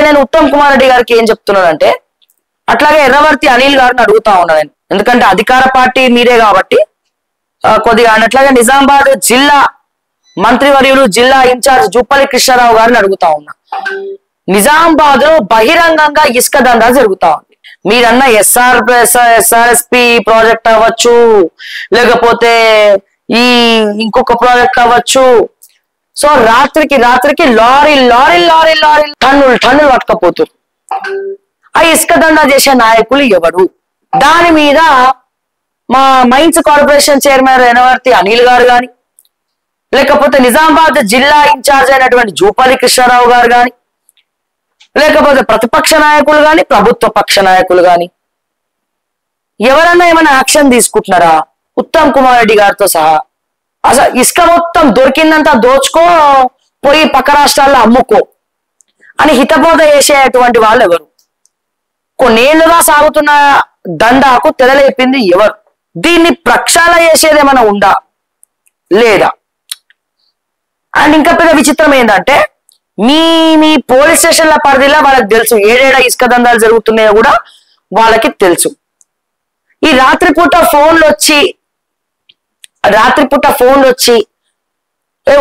నేను ఉత్తమ్ కుమార్ రెడ్డి గారికి ఏం చెప్తున్నానంటే అట్లాగే ఎర్రవర్తి అనిల్ గారిని అడుగుతా ఉన్నా నేను, ఎందుకంటే అధికార పార్టీ మీరే కాబట్టి కొద్దిగా అట్లాగే నిజామాబాద్ జిల్లా మంత్రివర్యులు జిల్లా ఇన్ఛార్జ్ జూపల్లి కృష్ణారావు గారిని అడుగుతా ఉన్నా. నిజామాబాద్ లో బహిరంగంగా ఇసుక దందా జరుగుతా ఉంది. మీరన్న ఎస్ఆర్ఎస్పి ప్రాజెక్ట్ అవ్వచ్చు, లేకపోతే ఈ ఇంకొక ప్రాజెక్ట్ అవ్వచ్చు. సో రాత్రికి లారీ టన్నులు పట్టుకపోతారు. ఆ ఇసుక దందా చేసే నాయకులు ఎవరు? దాని మీద మా మైన్స్ కార్పొరేషన్ చైర్మన్ ఎర్రవర్తి అనిల్ గారు గాని, లేకపోతే నిజామాబాద్ జిల్లా ఇన్ఛార్జ్ అయినటువంటి జూపల్లి కృష్ణారావు గారు గాని, లేకపోతే ప్రతిపక్ష నాయకులు గాని, ప్రభుత్వ పక్ష నాయకులు గాని ఎవరన్నా ఏమైనా యాక్షన్ తీసుకుంటున్నారా? ఉత్తమ్ కుమార్ రెడ్డి గారితో సహా అసలు ఇసుక మొత్తం దొరికిందంతా దోచుకో, పోయి పక్క రాష్ట్రాల్లో అమ్ముకో అని హితబోధ చేసేటువంటి వాళ్ళు ఎవరు? కొన్నేళ్లుగా సాగుతున్న దందాకు తెరలేపింది ఎవరు? దీన్ని ప్రక్షాళన చేసేది ఏమైనా ఉందా లేదా? అండ్ ఇంకా పెద్ద విచిత్రం ఏంటంటే మీ పోలీస్ స్టేషన్ల పరిధిలో వాళ్ళకి తెలుసు ఏడేడా ఇసుక దందాలు జరుగుతున్నాయో కూడా వాళ్ళకి తెలుసు. ఈ రాత్రిపూట ఫోన్లు వచ్చి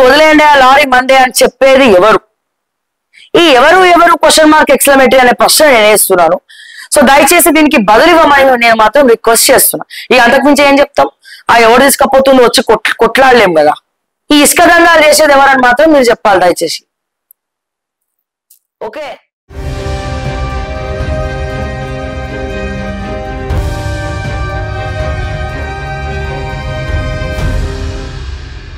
వదిలేయండి ఆ లారీ మందే అని చెప్పేది ఎవరు? ఈ ఎవరు క్వశ్చన్ మార్క్ ఎక్స్క్లమేటరీ అనే ప్రశ్న నేను వేస్తున్నాను. సో దయచేసి దీనికి బదులు ఇవ్వమని నేను మాత్రం రిక్వెస్ట్ చేస్తున్నా. ఇక అంతకుమించి ఏం చెప్తాం? ఆ ఎవరు తీసుకపోతుందో వచ్చి కొట్లాడలేం కదా. ఈ ఇసుక దందాలు చేసేది ఎవరని మాత్రం మీరు చెప్పాలి దయచేసి. ఓకే.